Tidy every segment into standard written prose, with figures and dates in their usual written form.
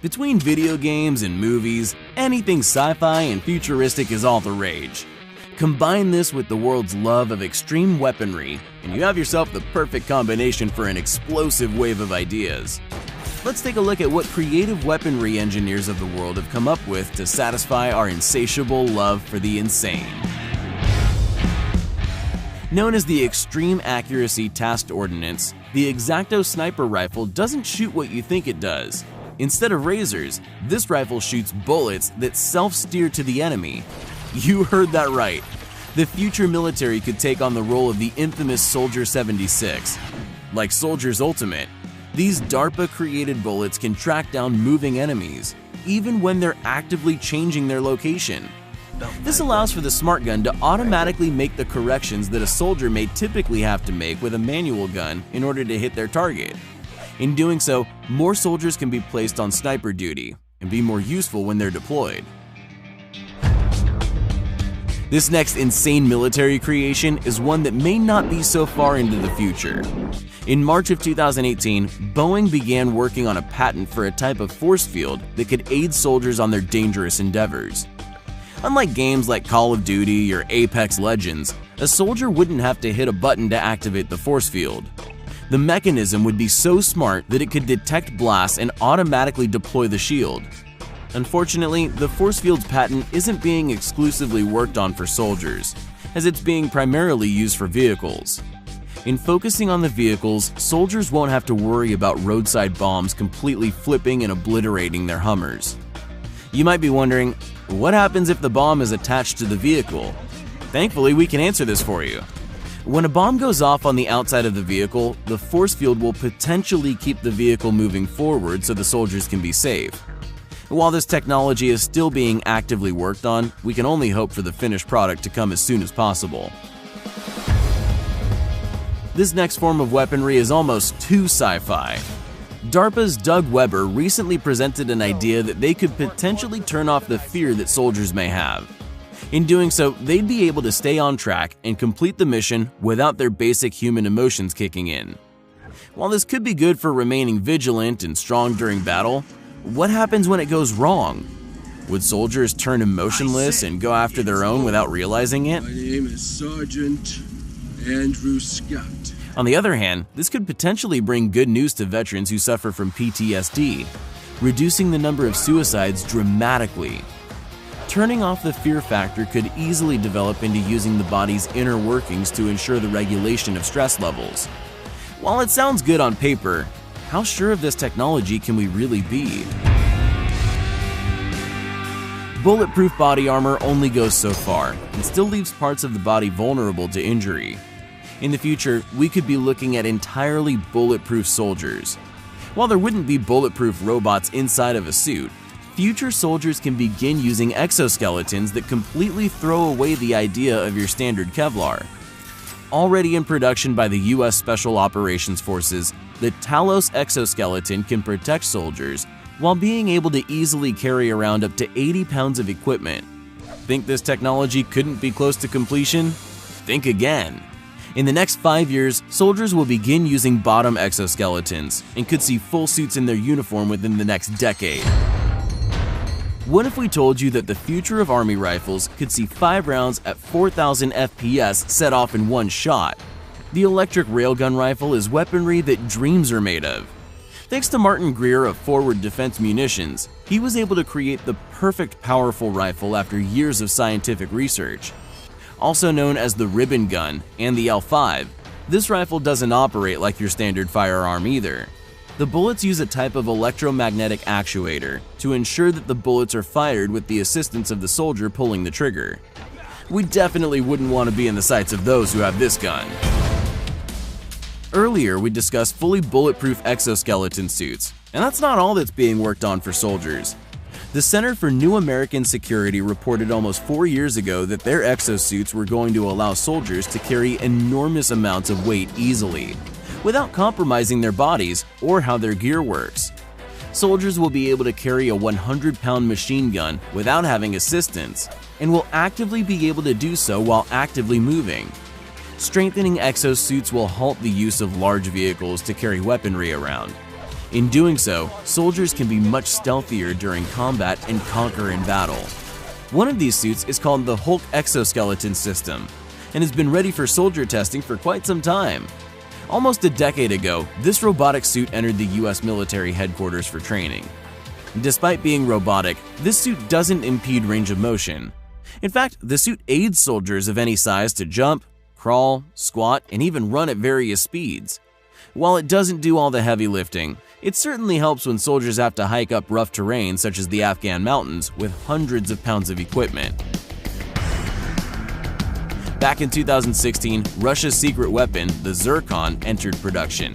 Between video games and movies, anything sci-fi and futuristic is all the rage. Combine this with the world's love of extreme weaponry, and you have yourself the perfect combination for an explosive wave of ideas. Let's take a look at what creative weaponry engineers of the world have come up with to satisfy our insatiable love for the insane. Known as the Extreme Accuracy Tasked Ordnance, the X-Acto sniper rifle doesn't shoot what you think it does. Instead of razors, this rifle shoots bullets that self-steer to the enemy. You heard that right. The future military could take on the role of the infamous Soldier 76. Like Soldier's Ultimate, these DARPA-created bullets can track down moving enemies, even when they're actively changing their location. This allows for the smart gun to automatically make the corrections that a soldier may typically have to make with a manual gun in order to hit their target. In doing so, more soldiers can be placed on sniper duty and be more useful when they're deployed. This next insane military creation is one that may not be so far into the future. In March of 2018, Boeing began working on a patent for a type of force field that could aid soldiers on their dangerous endeavors. Unlike games like Call of Duty or Apex Legends, a soldier wouldn't have to hit a button to activate the force field. The mechanism would be so smart that it could detect blasts and automatically deploy the shield. Unfortunately, the force field's patent isn't being exclusively worked on for soldiers, as it's being primarily used for vehicles. In focusing on the vehicles, soldiers won't have to worry about roadside bombs completely flipping and obliterating their Hummers. You might be wondering, what happens if the bomb is attached to the vehicle? Thankfully, we can answer this for you. When a bomb goes off on the outside of the vehicle, the force field will potentially keep the vehicle moving forward so the soldiers can be safe. While this technology is still being actively worked on, we can only hope for the finished product to come as soon as possible. This next form of weaponry is almost too sci-fi. DARPA's Doug Weber recently presented an idea that they could potentially turn off the fear that soldiers may have. In doing so, they'd be able to stay on track and complete the mission without their basic human emotions kicking in. While this could be good for remaining vigilant and strong during battle, what happens when it goes wrong? Would soldiers turn emotionless and go after their own without realizing it? My name is Sergeant Andrew Scott. On the other hand, this could potentially bring good news to veterans who suffer from PTSD, reducing the number of suicides dramatically. Turning off the fear factor could easily develop into using the body's inner workings to ensure the regulation of stress levels. While it sounds good on paper, how sure of this technology can we really be? Bulletproof body armor only goes so far and still leaves parts of the body vulnerable to injury. In the future, we could be looking at entirely bulletproof soldiers. While there wouldn't be bulletproof robots inside of a suit, future soldiers can begin using exoskeletons that completely throw away the idea of your standard Kevlar. Already in production by the US Special Operations Forces, the Talos exoskeleton can protect soldiers while being able to easily carry around up to 80 pounds of equipment. Think this technology couldn't be close to completion? Think again. In the next 5 years, soldiers will begin using bottom exoskeletons and could see full suits in their uniform within the next decade. What if we told you that the future of Army rifles could see 5 rounds at 4,000 FPS set off in one shot? The electric railgun rifle is weaponry that dreams are made of. Thanks to Martin Greer of Forward Defense Munitions, he was able to create the perfect powerful rifle after years of scientific research. Also known as the ribbon gun and the L5, this rifle doesn't operate like your standard firearm either. The bullets use a type of electromagnetic actuator to ensure that the bullets are fired with the assistance of the soldier pulling the trigger. We definitely wouldn't want to be in the sights of those who have this gun. Earlier, we discussed fully bulletproof exoskeleton suits, and that's not all that's being worked on for soldiers. The Center for New American Security reported almost 4 years ago that their exosuits were going to allow soldiers to carry enormous amounts of weight easily, without compromising their bodies or how their gear works. Soldiers will be able to carry a 100-pound machine gun without having assistance, and will actively be able to do so while actively moving. Strengthening exosuits will halt the use of large vehicles to carry weaponry around. In doing so, soldiers can be much stealthier during combat and conquer in battle. One of these suits is called the Hulk Exoskeleton System and has been ready for soldier testing for quite some time. Almost a decade ago, this robotic suit entered the US military headquarters for training. Despite being robotic, this suit doesn't impede range of motion. In fact, the suit aids soldiers of any size to jump, crawl, squat, and even run at various speeds. While it doesn't do all the heavy lifting, it certainly helps when soldiers have to hike up rough terrain such as the Afghan mountains with hundreds of pounds of equipment. Back in 2016, Russia's secret weapon, the Zircon, entered production.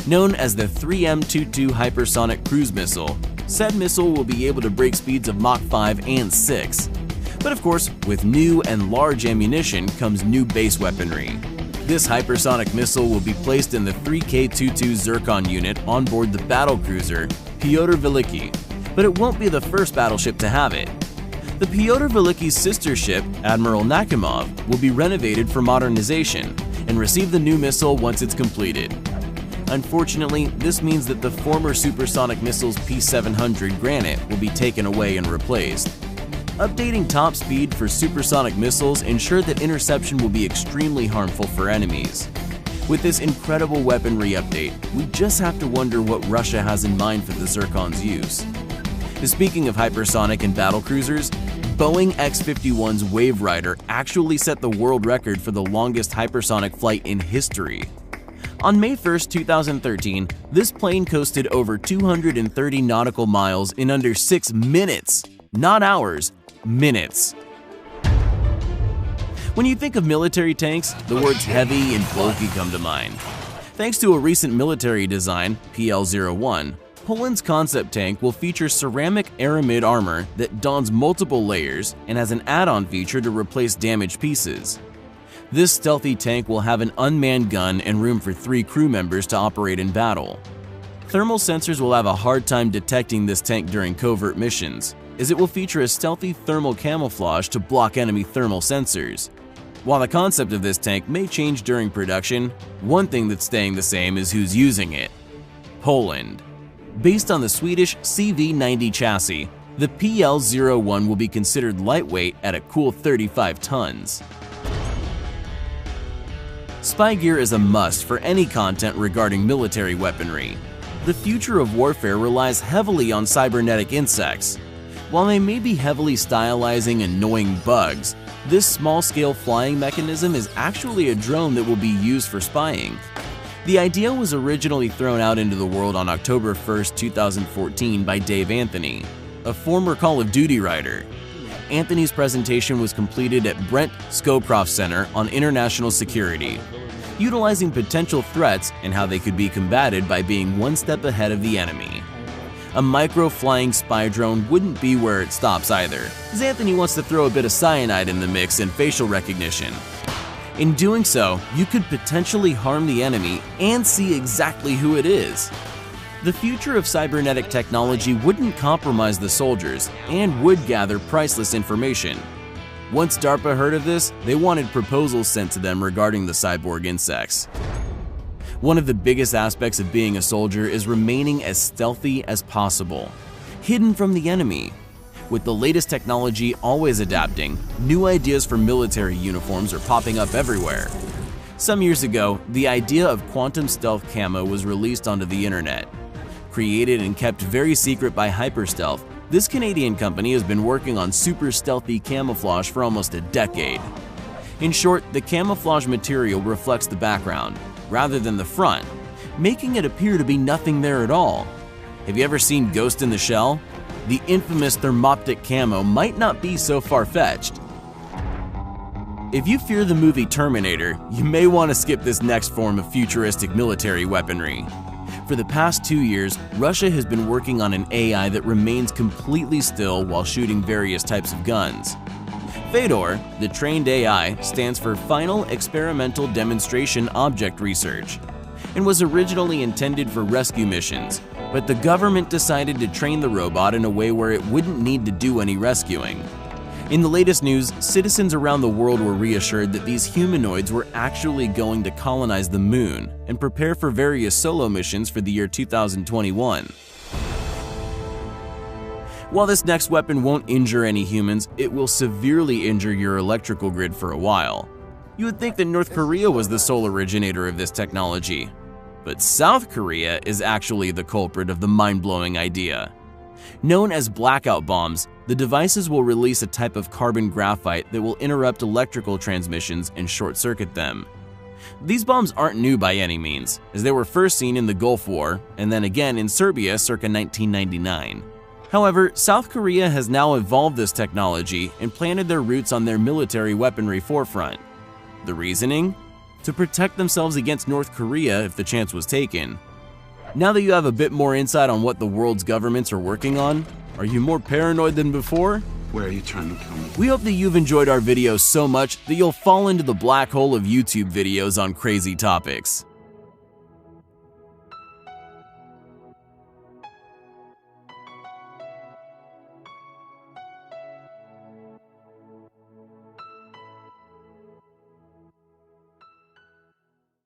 Known as the 3M22 hypersonic cruise missile, said missile will be able to break speeds of Mach 5 and 6. But of course, with new and large ammunition comes new base weaponry. This hypersonic missile will be placed in the 3K22 Zircon unit on board the battlecruiser Pyotr Veliki, but it won't be the first battleship to have it. The Pyotr Veliki's sister ship, Admiral Nakhimov, will be renovated for modernization and receive the new missile once it's completed. Unfortunately, this means that the former supersonic missile's P-700 Granite will be taken away and replaced. Updating top speed for supersonic missiles ensure that interception will be extremely harmful for enemies. With this incredible weaponry update, we just have to wonder what Russia has in mind for the Zircon's use. Speaking of hypersonic and battlecruisers, Boeing X-51's Wave Rider actually set the world record for the longest hypersonic flight in history. On May 1, 2013, this plane coasted over 230 nautical miles in under 6 minutes, not hours, minutes. When you think of military tanks, the words heavy and bulky come to mind. Thanks to a recent military design, PL-01, Poland's concept tank will feature ceramic aramid armor that dons multiple layers and has an add-on feature to replace damaged pieces. This stealthy tank will have an unmanned gun and room for 3 crew members to operate in battle. Thermal sensors will have a hard time detecting this tank during covert missions, as it will feature a stealthy thermal camouflage to block enemy thermal sensors. While the concept of this tank may change during production, one thing that's staying the same is who's using it: Poland. Based on the Swedish CV90 chassis, the PL-01 will be considered lightweight at a cool 35 tons. Spy gear is a must for any content regarding military weaponry. The future of warfare relies heavily on cybernetic insects. While they may be heavily stylizing annoying bugs, this small-scale flying mechanism is actually a drone that will be used for spying. The idea was originally thrown out into the world on October 1, 2014 by Dave Anthony, a former Call of Duty writer. Anthony's presentation was completed at Brent Scowcroft Center on International Security, utilizing potential threats and how they could be combated by being one step ahead of the enemy. A micro-flying spy drone wouldn't be where it stops either, as Anthony wants to throw a bit of cyanide in the mix and facial recognition. In doing so, you could potentially harm the enemy and see exactly who it is. The future of cybernetic technology wouldn't compromise the soldiers and would gather priceless information. Once DARPA heard of this, they wanted proposals sent to them regarding the cyborg insects. One of the biggest aspects of being a soldier is remaining as stealthy as possible, hidden from the enemy. With the latest technology always adapting, new ideas for military uniforms are popping up everywhere. Some years ago, the idea of quantum stealth camo was released onto the internet. Created and kept very secret by Hyperstealth, this Canadian company has been working on super stealthy camouflage for almost a decade. In short, the camouflage material reflects the background, rather than the front, making it appear to be nothing there at all. Have you ever seen Ghost in the Shell? The infamous thermoptic camo might not be so far-fetched. If you fear the movie Terminator, you may want to skip this next form of futuristic military weaponry. For the past 2 years, Russia has been working on an AI that remains completely still while shooting various types of guns. FADOR, the trained AI, stands for Final Experimental Demonstration Object Research, and was originally intended for rescue missions, but the government decided to train the robot in a way where it wouldn't need to do any rescuing. In the latest news, citizens around the world were reassured that these humanoids were actually going to colonize the moon and prepare for various solo missions for the year 2021. While this next weapon won't injure any humans, it will severely injure your electrical grid for a while. You would think that North Korea was the sole originator of this technology, but South Korea is actually the culprit of the mind-blowing idea. Known as blackout bombs, the devices will release a type of carbon graphite that will interrupt electrical transmissions and short-circuit them. These bombs aren't new by any means, as they were first seen in the Gulf War and then again in Serbia circa 1999. However, South Korea has now evolved this technology and planted their roots on their military weaponry forefront. The reasoning? To protect themselves against North Korea if the chance was taken. Now that you have a bit more insight on what the world's governments are working on, are you more paranoid than before? Where are you trying to kill me? We hope that you've enjoyed our videos so much that you'll fall into the black hole of YouTube videos on crazy topics.